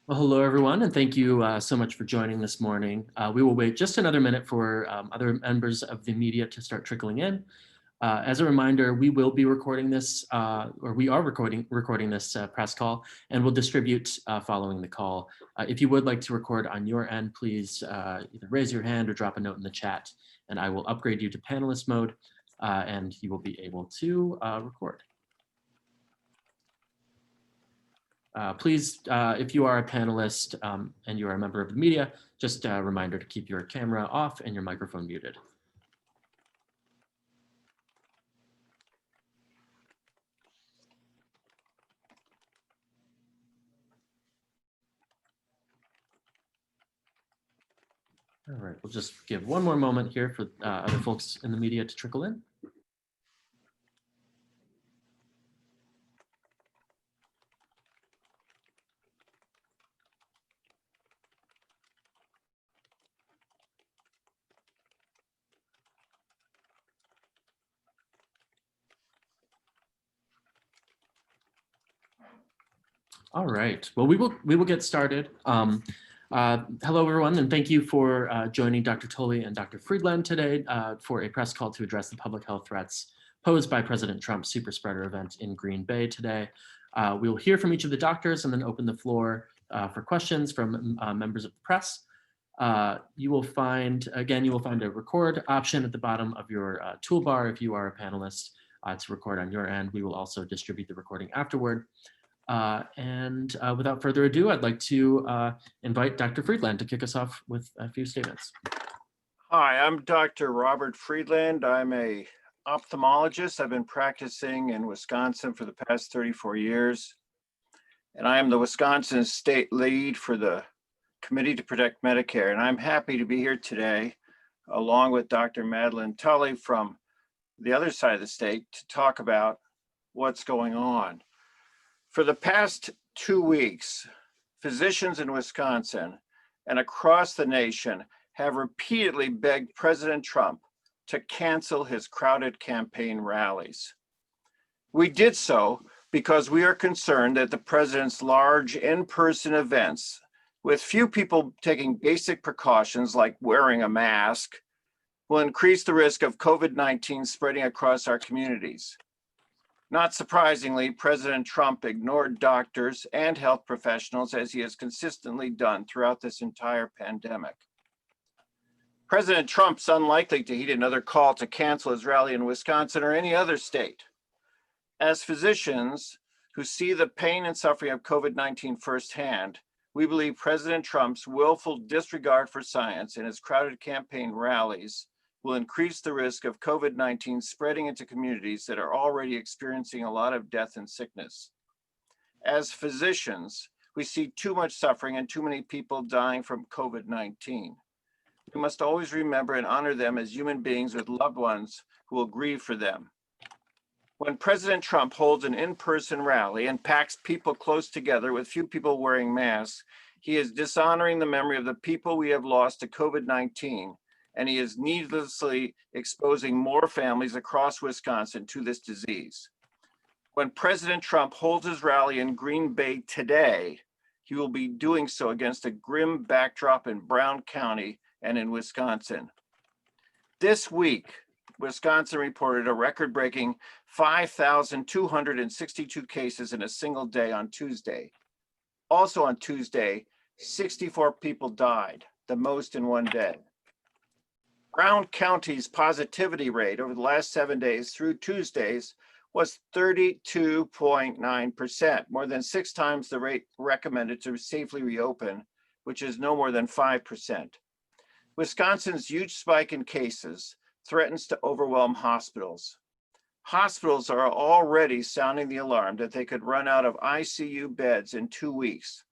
Well, hello, everyone, and thank you so much for joining this morning. We will wait just another minute for other members of the media to start trickling in. As a reminder, we will be recording this, or we are recording this press call, and we'll distribute following the call. If you would like to record on your end, please either raise your hand or drop a note in the chat, and I will upgrade you to panelist mode, and you will be able to record. Please, if you are a panelist and you are a member of the media, just a reminder to keep your camera off and your microphone muted. All right, we'll just give one more moment here for other folks in the media to trickle in. All right, well, we will get started. Hello, everyone, and thank you for joining Dr. Tully and Dr. Freedland today for a press call to address the public health threats posed by President Trump's super spreader event in Green Bay today. We will hear from each of the doctors and then open the floor for questions from members of the press. You will find a record option at the bottom of your toolbar if you are a panelist to record on your end. We will also distribute the recording afterward. Without further ado, I'd like to invite Dr. Freedland to kick us off with a few statements. Hi, I'm Dr. Robert Freedland. I'm a ophthalmologist. I've been practicing in Wisconsin for the past 34 years. And I am the Wisconsin state lead for the Committee to Protect Medicare. And I'm happy to be here today, along with Dr. Madelaine Tully from the other side of the state to talk about what's going on. For the past 2 weeks, physicians in Wisconsin and across the nation have repeatedly begged President Trump to cancel his crowded campaign rallies. We did so because we are concerned that the president's large in-person events, with few people taking basic precautions like wearing a mask, will increase the risk of COVID-19 spreading across our communities. Not surprisingly, President Trump ignored doctors and health professionals as he has consistently done throughout this entire pandemic. President Trump's unlikely to heed another call to cancel his rally in Wisconsin or any other state. As physicians who see the pain and suffering of COVID-19 firsthand, we believe President Trump's willful disregard for science in his crowded campaign rallies will increase the risk of COVID-19 spreading into communities that are already experiencing a lot of death and sickness. As physicians, we see too much suffering and too many people dying from COVID-19. We must always remember and honor them as human beings with loved ones who will grieve for them. When President Trump holds an in-person rally and packs people close together with few people wearing masks, he is dishonoring the memory of the people we have lost to COVID-19, and he is needlessly exposing more families across Wisconsin to this disease. When President Trump holds his rally in Green Bay today, he will be doing so against a grim backdrop in Brown County and in Wisconsin. This week, Wisconsin reported a record-breaking 5,262 cases in a single day on Tuesday. Also on Tuesday, 64 people died, the most in one day. Brown County's positivity rate over the last 7 days through Tuesdays was 32.9%, more than 6 times the rate recommended to safely reopen, which is no more than 5%. Wisconsin's huge spike in cases threatens to overwhelm hospitals. Hospitals are already sounding the alarm that they could run out of ICU beds in 2 weeks.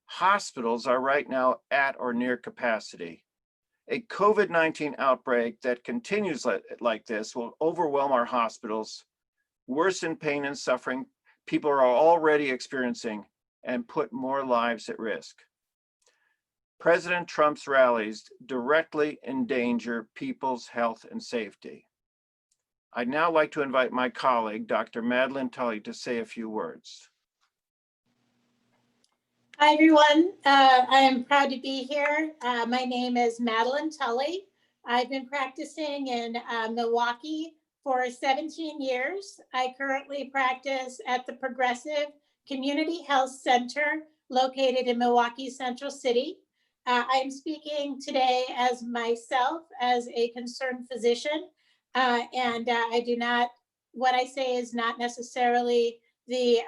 Hospitals are right now at or near capacity. A COVID-19 outbreak that continues like this will overwhelm our hospitals, worsen pain and suffering people are already experiencing, and put more lives at risk. President Trump's rallies directly endanger people's health and safety. I'd now like to invite my colleague, Dr. Madelaine Tully, to say a few words. Hi, everyone. I am proud to be here. My name is Madelaine Tully. I've been practicing in Milwaukee for 17 years. I currently practice at the Progressive Community Health Center located in Milwaukee Central City. I'm speaking today as myself, as a concerned physician, and I do not, what I say is not necessarily the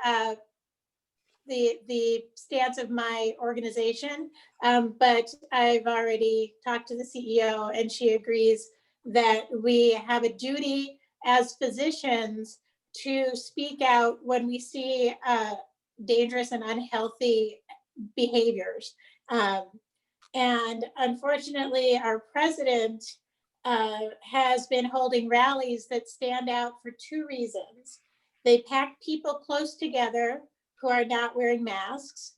stance of my organization, but I've already talked to the CEO and she agrees that we have a duty as physicians to speak out when we see dangerous and unhealthy behaviors. And unfortunately, our president has been holding rallies that stand out for two reasons. They pack people close together who are not wearing masks,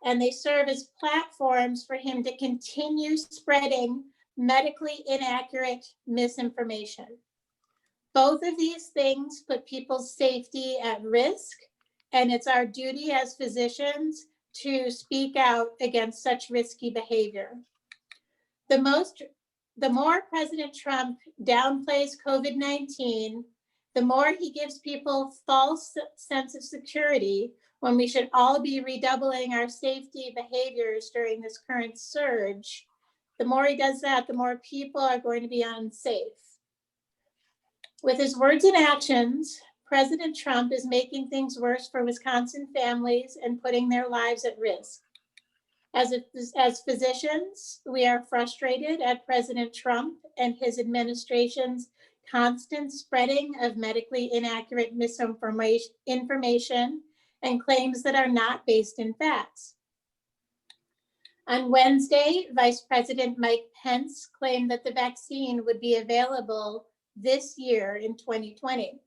and they serve as platforms for him to continue spreading medically inaccurate misinformation. Both of these things put people's safety at risk, and it's our duty as physicians to speak out against such risky behavior. The more President Trump downplays COVID-19, the more he gives people false sense of security when we should all be redoubling our safety behaviors during this current surge. The more he does that, the more people are going to be unsafe. With his words and actions, President Trump is making things worse for Wisconsin families and putting their lives at risk. As physicians, we are frustrated at President Trump and his administration's constant spreading of medically inaccurate misinformation and claims that are not based in facts. On Wednesday, Vice President Mike Pence claimed that the vaccine would be available this year in 2020.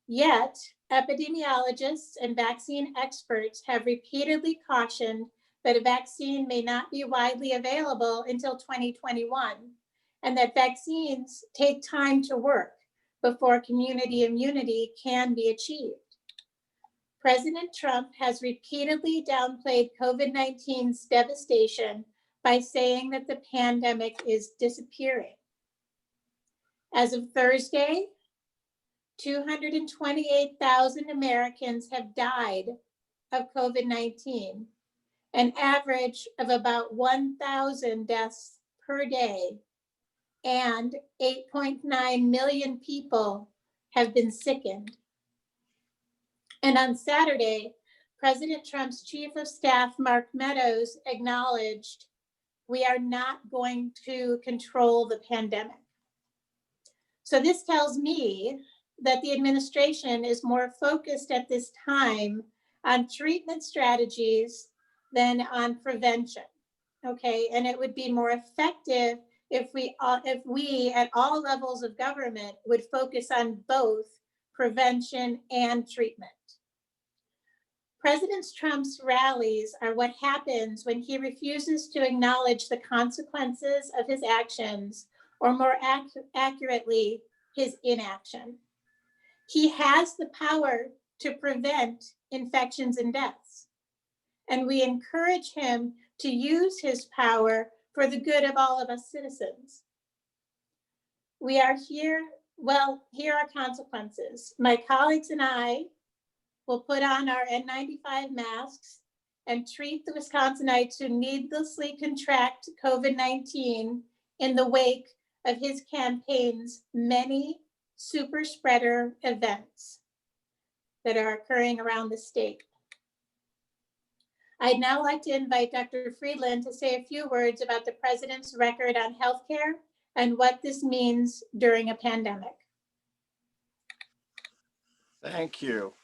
Yet, epidemiologists and vaccine experts have repeatedly cautioned that a vaccine may not be widely available until 2021, and that vaccines take time to work before community immunity can be achieved. President Trump has repeatedly downplayed COVID-19's devastation by saying that the pandemic is disappearing. As of Thursday, 228,000 Americans have died of COVID-19, an average of about 1,000 deaths per day, and 8.9 million people have been sickened. And on Saturday, President Trump's Chief of Staff, Mark Meadows, acknowledged, "We are not going to control the pandemic." So this tells me that the administration is more focused at this time on treatment strategies than on prevention, okay? And it would be more effective if we at all levels of government would focus on both prevention and treatment. President Trump's rallies are what happens when he refuses to acknowledge the consequences of his actions, or more accurately, his inaction. He has the power to prevent infections and deaths, and we encourage him to use his power for the good of all of us citizens. We are here, well, here are consequences. My colleagues and I will put on our N95 masks and treat the Wisconsinites who needlessly contract COVID-19 in the wake of his campaign's many super spreader events that are occurring around the state. I'd now like to invite Dr. Freedland to say a few words about the president's record on healthcare and what this means during a pandemic. Thank you.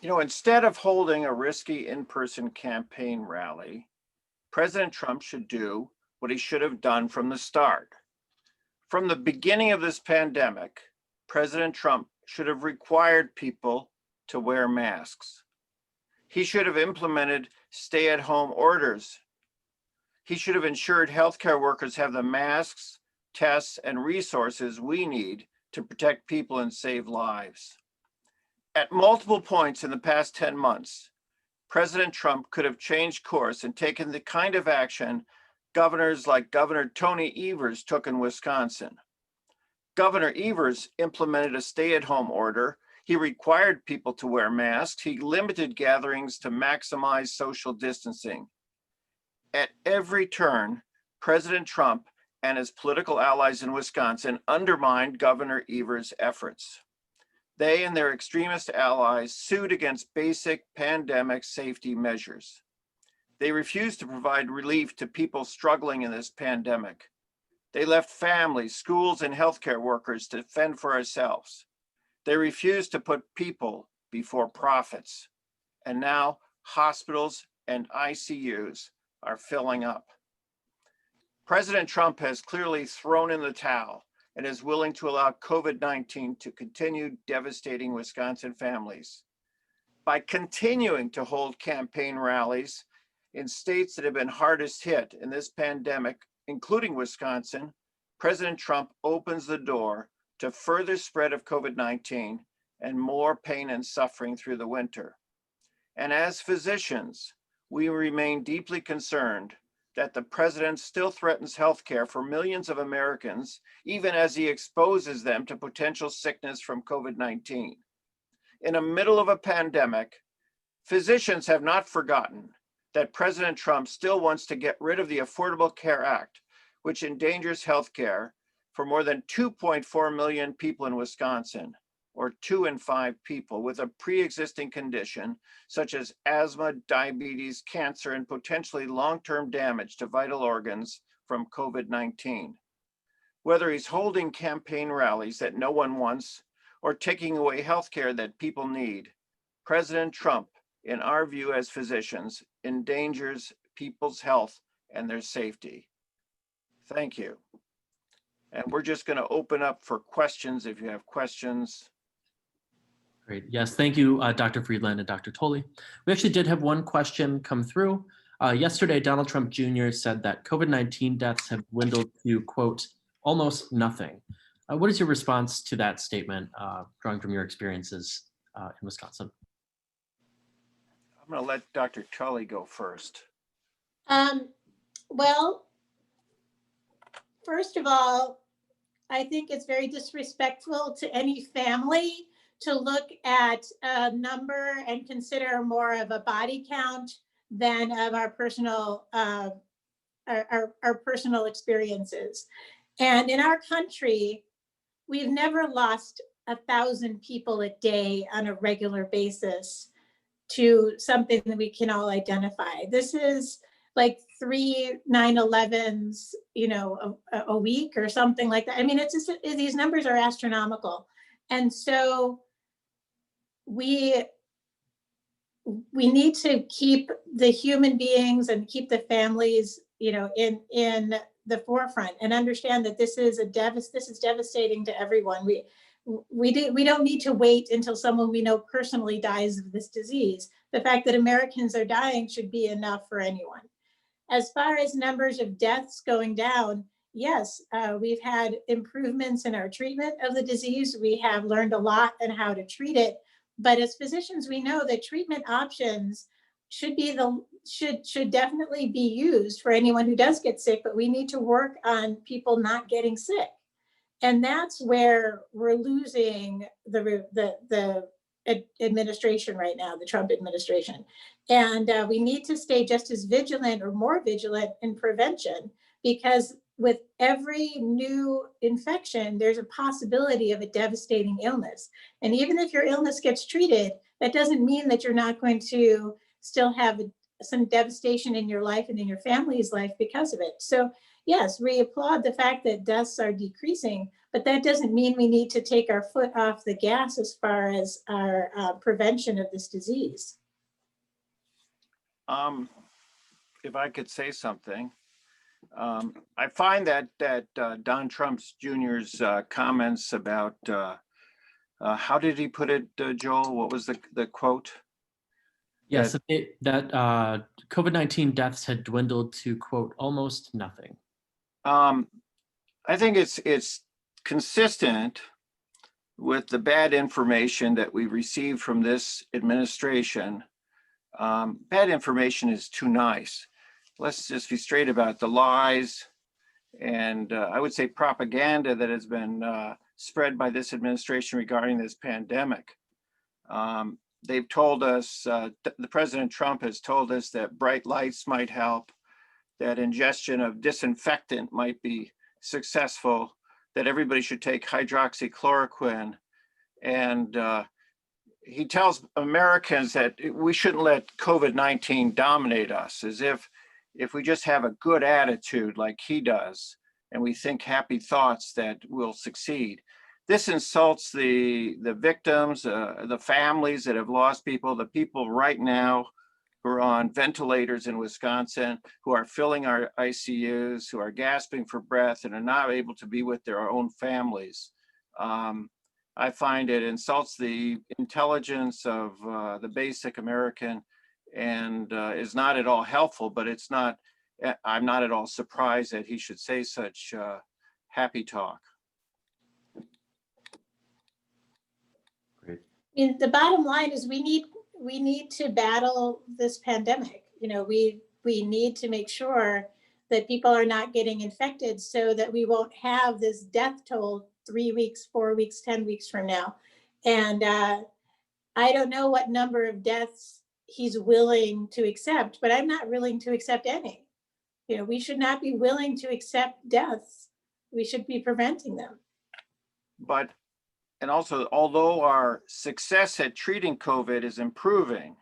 Instead of holding a risky in-person campaign rally, President Trump should do what he should have done from the start. From the beginning of this pandemic, President Trump should have required people to wear masks. He should have implemented stay-at-home orders. He should have ensured healthcare workers have the masks, tests, and resources we need to protect people and save lives. At multiple points in the past 10 months, President Trump could have changed course and taken the kind of action governors like Governor Tony Evers took in Wisconsin. Governor Evers implemented a stay-at-home order. He required people to wear masks. He limited gatherings to maximize social distancing. At every turn, President Trump and his political allies in Wisconsin undermined Governor Evers' efforts. They and their extremist allies sued against basic pandemic safety measures. They refused to provide relief to people struggling in this pandemic. They left families, schools, and healthcare workers to fend for ourselves. They refused to put people before profits. And now hospitals and ICUs are filling up. President Trump has clearly thrown in the towel and is willing to allow COVID-19 to continue devastating Wisconsin families. By continuing to hold campaign rallies in states that have been hardest hit in this pandemic, including Wisconsin, President Trump opens the door to further spread of COVID-19 and more pain and suffering through the winter. And as physicians, we remain deeply concerned that the president still threatens healthcare for millions of Americans, even as he exposes them to potential sickness from COVID-19. In the middle of a pandemic, physicians have not forgotten that President Trump still wants to get rid of the Affordable Care Act, which endangers healthcare for more than 2.4 million people in Wisconsin, or 2 in 5 people with a pre-existing condition such as asthma, diabetes, cancer, and potentially long-term damage to vital organs from COVID-19. Whether he's holding campaign rallies that no one wants or taking away healthcare that people need, President Trump, in our view as physicians, endangers people's health and their safety. Thank you. And we're just going to open up for questions if you have questions. Great. Yes, thank you, Dr. Freedland and Dr. Tully. We actually did have one question come through. Yesterday, Donald Trump Jr. said that COVID-19 deaths have dwindled to, quote, almost nothing. What is your response to that statement, drawing from your experiences in Wisconsin? I'm going to let Dr. Tully go first. Well, first of all, I think it's very disrespectful to any family to look at a number and consider more of a body count than of our personal personal experiences. And in our country, we've never lost 1,000 people a day on a regular basis to something that we can all identify. This is like 3 9/11s, a week or something like that. I mean, it's just, these numbers are astronomical. And so we need to keep the human beings and keep the families, in the forefront, and understand that this is devastating to everyone. We don't need to wait until someone we know personally dies of this disease. The fact that Americans are dying should be enough for anyone. As far as numbers of deaths going down, yes, we've had improvements in our treatment of the disease. We have learned a lot on how to treat it. But as physicians, we know that treatment options should definitely be used for anyone who does get sick, but we need to work on people not getting sick. And that's where we're losing the administration right now, the Trump administration. And we need to stay just as vigilant or more vigilant in prevention, because with every new infection, there's a possibility of a devastating illness. And even if your illness gets treated, that doesn't mean that you're not going to still have some devastation in your life and in your family's life because of it. So yes, we applaud the fact that deaths are decreasing, but that doesn't mean we need to take our foot off the gas as far as our prevention of this disease. If I could say something, I find that Don Trump Jr.'s comments about, how did he put it, Joel? What was the quote? Yes, that COVID-19 deaths had dwindled to, quote, almost nothing. I think it's consistent with the bad information that we received from this administration Bad information is too nice. Let's just be straight about the lies and I would say propaganda that has been spread by this administration regarding this pandemic. They've told us, the President Trump has told us that bright lights might help, that ingestion of disinfectant might be successful, that everybody should take hydroxychloroquine. And he tells Americans that we shouldn't let COVID-19 dominate us, as if we just have a good attitude like he does, and we think happy thoughts, that we'll succeed. This insults the victims, the families that have lost people, the people right now who are on ventilators in Wisconsin, who are filling our ICUs, who are gasping for breath and are not able to be with their own families. I find it insults the intelligence of the basic American and is not at all helpful, but I'm not at all surprised that he should say such happy talk. Great. I mean, the bottom line is we need to battle this pandemic. We need to make sure that people are not getting infected so that we won't have this death toll 3 weeks, 4 weeks, 10 weeks from now. And I don't know what number of deaths he's willing to accept, but I'm not willing to accept any. We should not be willing to accept deaths. We should be preventing them. And also, although our success at treating COVID is improving,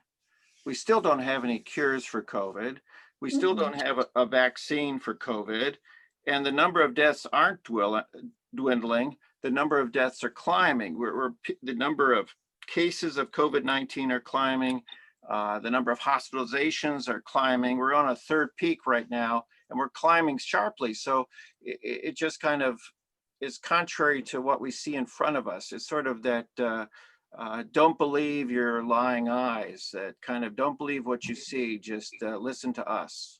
we still don't have any cures for COVID. We still don't have a vaccine for COVID. And the number of deaths aren't dwindling. The number of deaths are climbing. The number of cases of COVID-19 are climbing. The number of hospitalizations are climbing. We're on a third peak right now, and we're climbing sharply. So it just kind of is contrary to what we see in front of us. It's sort of that don't believe your lying eyes, that kind of don't believe what you see, just listen to us.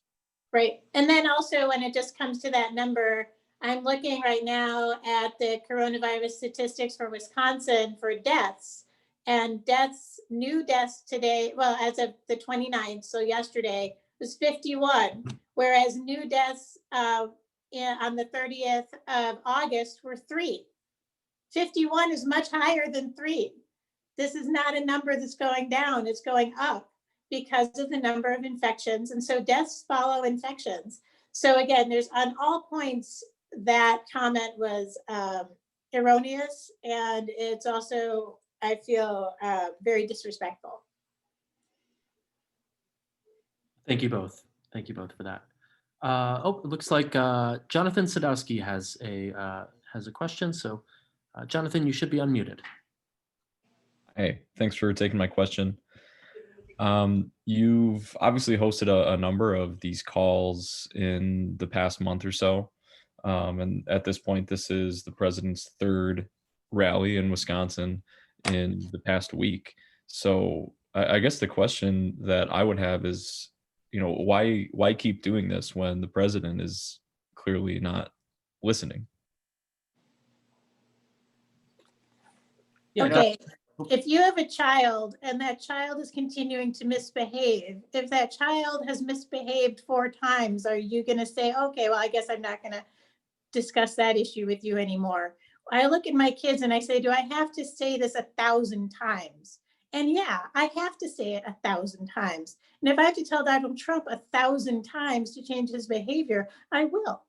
Right. And then also when it just comes to that number, I'm looking right now at the coronavirus statistics for Wisconsin for deaths. And new deaths today, well, as of the 29th, so yesterday, was 51, whereas new deaths on the 30th of August were 3. 51 is much higher than 3. This is not a number that's going down, it's going up because of the number of infections. And so deaths follow infections. So again, there's on all points, that comment was erroneous. And it's also, I feel, very disrespectful. Thank you both. Thank you both for that. It looks like Jonathan Sadowski has a question. So Jonathan, you should be unmuted. Hey, thanks for taking my question. You've obviously hosted a number of these calls in the past month or so. And at this point, this is the president's third rally in Wisconsin in the past week. So I guess the question that I would have is, why keep doing this when the president is clearly not listening? Yeah, okay. If you have a child and that child is continuing to misbehave, if that child has misbehaved 4 times, are you going to say, okay, well, I guess I'm not going to discuss that issue with you anymore? I look at my kids and I say, do I have to say this 1,000 times? And yeah, I have to say it 1,000 times. And if I have to tell Donald Trump 1,000 times to change his behavior, I will.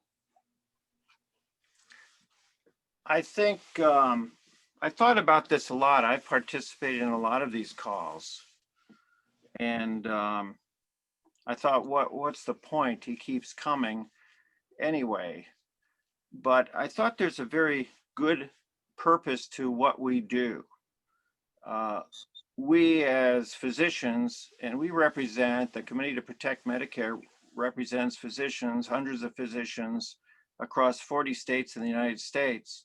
I think I thought about this a lot. I participated in a lot of these calls. And I thought, what's the point? He keeps coming anyway. But I thought there's a very good purpose to what we do. We as physicians, and we represent the Committee to Protect Medicare, represents physicians, hundreds of physicians across 40 states in the United States,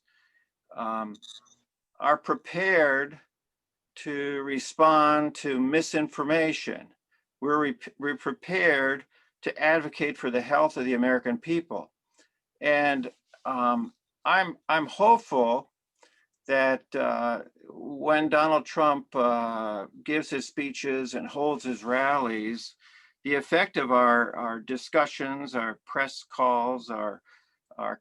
are prepared to respond to misinformation. We're prepared to advocate for the health of the American people. And I'm hopeful that when Donald Trump gives his speeches and holds his rallies, the effect of our discussions, our press calls, our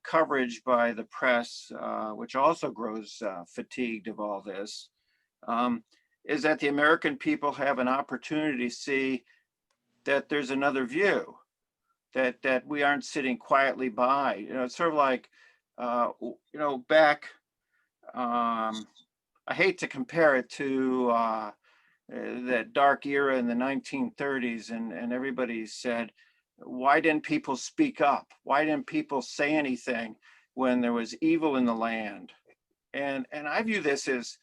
coverage by the press, which also grows fatigued of all this, is that the American people have an opportunity to see that there's another view, that we aren't sitting quietly by. It's sort of like, back, I hate to compare it to that dark era in the 1930s, and everybody said, why didn't people speak up? Why didn't people say anything when there was evil in the land? And I view this as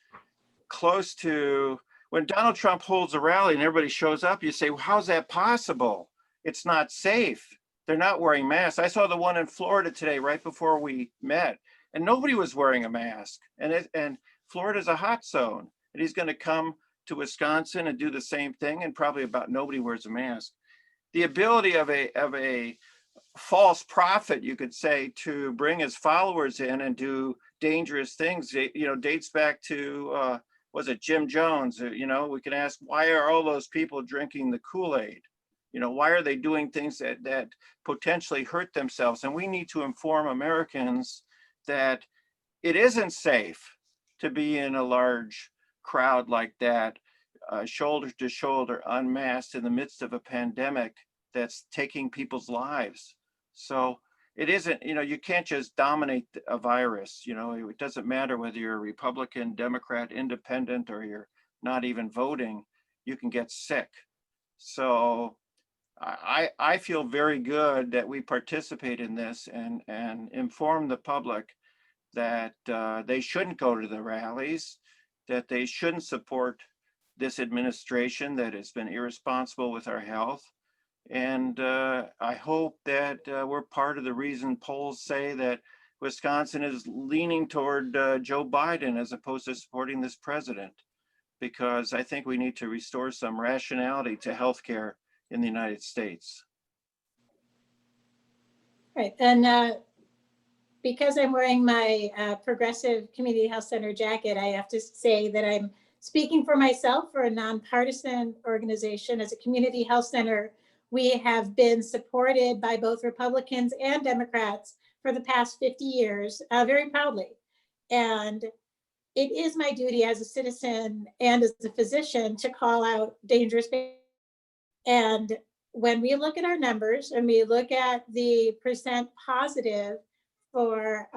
close to when Donald Trump holds a rally and everybody shows up, you say, well, how's that possible? It's not safe. They're not wearing masks. I saw the one in Florida today, right before we met, and nobody was wearing a mask. And Florida's a hot zone, and he's going to come to Wisconsin and do the same thing, and probably about nobody wears a mask. The ability of a false prophet, you could say, to bring his followers in and do dangerous things, dates back to, was it Jim Jones? We can ask, why are all those people drinking the Kool-Aid? Why are they doing things that potentially hurt themselves? And we need to inform Americans that it isn't safe to be in a large crowd like that, shoulder to shoulder, unmasked in the midst of a pandemic that's taking people's lives. So it isn't, you can't just dominate a virus. It doesn't matter whether you're a Republican, Democrat, Independent, or you're not even voting, you can get sick. So I feel very good that we participate in this and inform the public that they shouldn't go to the rallies, that they shouldn't support this administration that has been irresponsible with our health. And I hope that we're part of the reason polls say that Wisconsin is leaning toward Joe Biden as opposed to supporting this president, because I think we need to restore some rationality to healthcare in the United States. Right, and because I'm wearing my Progressive Community Health Center jacket, I have to say that I'm speaking for myself, for a nonpartisan organization. As a community health center, we have been supported by both Republicans and Democrats for the past 50 years, very proudly. And it is my duty as a citizen and as a physician to call out dangerous behavior. And when we look at our numbers and we look at the percent positive for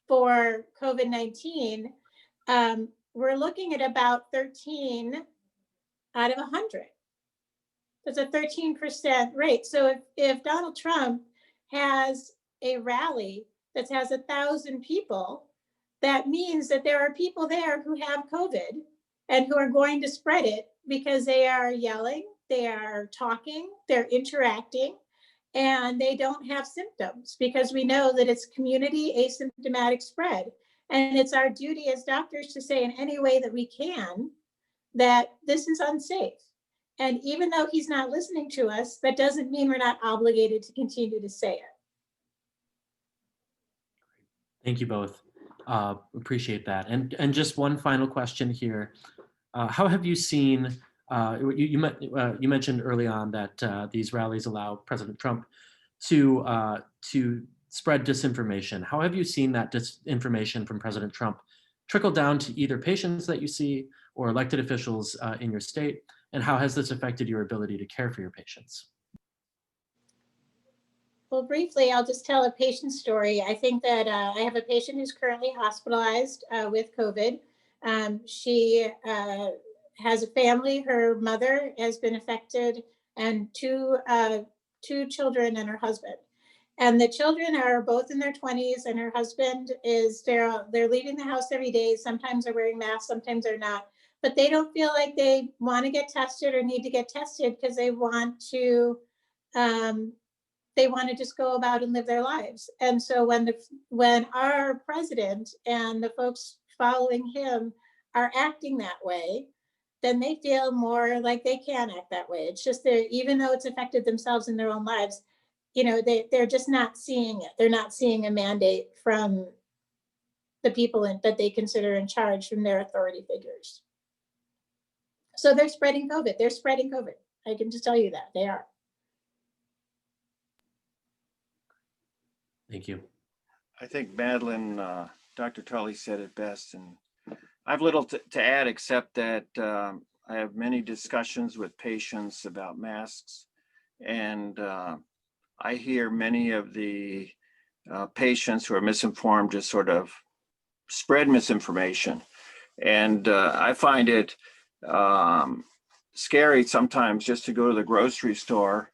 COVID-19, we're looking at about 13 out of 100. That's a 13% rate. So if Donald Trump has a rally that has 1,000 people, that means that there are people there who have COVID and who are going to spread it because they are yelling, they are talking, they're interacting, and they don't have symptoms, because we know that it's community asymptomatic spread. And it's our duty as doctors to say in any way that we can that this is unsafe. And even though he's not listening to us, that doesn't mean we're not obligated to continue to say it. Thank you both. Appreciate that. And just one final question here. How have you seen, you mentioned early on that these rallies allow President Trump to spread disinformation. How have you seen that disinformation from President Trump trickle down to either patients that you see or elected officials in your state? And how has this affected your ability to care for your patients? Well, briefly, I'll just tell a patient story. I think that I have a patient who's currently hospitalized with COVID. She has a family. Her mother has been affected, and two children and her husband. And the children are both in their 20s, and her husband is, they're leaving the house every day. Sometimes they're wearing masks, sometimes they're not. But they don't feel like they want to get tested or need to get tested because they want to just go about and live their lives. And so when our president and the folks following him are acting that way, then they feel more like they can act that way. It's just that even though it's affected themselves in their own lives, they're just not seeing it. They're not seeing a mandate from the people that they consider in charge from their authority figures. So they're spreading COVID. They're spreading COVID. I can just tell you that they are. Thank you. I think Madelaine, Dr. Tully said it best, and I've little to add except that I have many discussions with patients about masks, and I hear many of the patients who are misinformed just sort of spread misinformation, and I find it scary sometimes just to go to the grocery store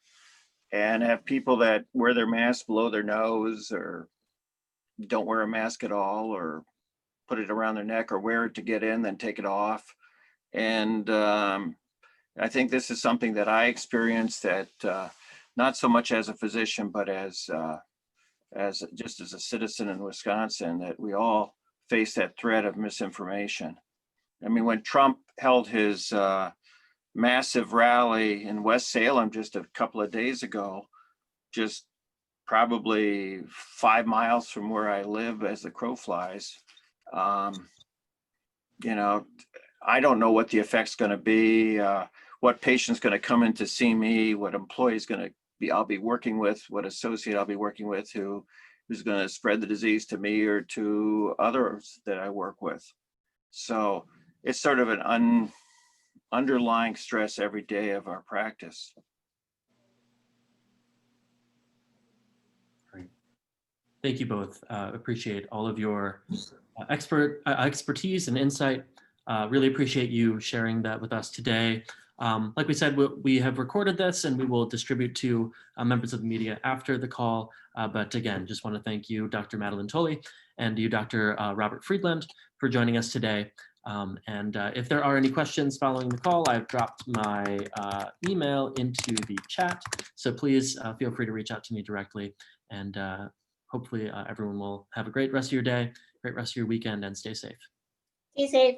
and have people that wear their mask below their nose or don't wear a mask at all or put it around their neck or wear it to get in, then take it off. And I think this is something that I experienced that not so much as a physician, but as just as a citizen in Wisconsin, that we all face that threat of misinformation. I mean, when Trump held his massive rally in West Salem just a couple of days ago, just probably 5 miles from where I live as the crow flies, you know, I don't know what the effect's going to be, what patient's going to come in to see me, what employee's going to be, I'll be working with, what associate I'll be working with who's going to spread the disease to me or to others that I work with. So it's sort of an underlying stress every day of our practice. Great. Thank you both. Appreciate all of your expertise and insight. Really appreciate you sharing that with us today. Like we said, we have recorded this and we will distribute to members of the media after the call. But again, just want to thank you, Dr. Madelaine Tully, and you, Dr. Robert Freedland, for joining us today. And if there are any questions following the call, I've dropped my email into the chat. So please feel free to reach out to me directly. And hopefully everyone will have a great rest of your day, great rest of your weekend, and stay safe. Stay safe.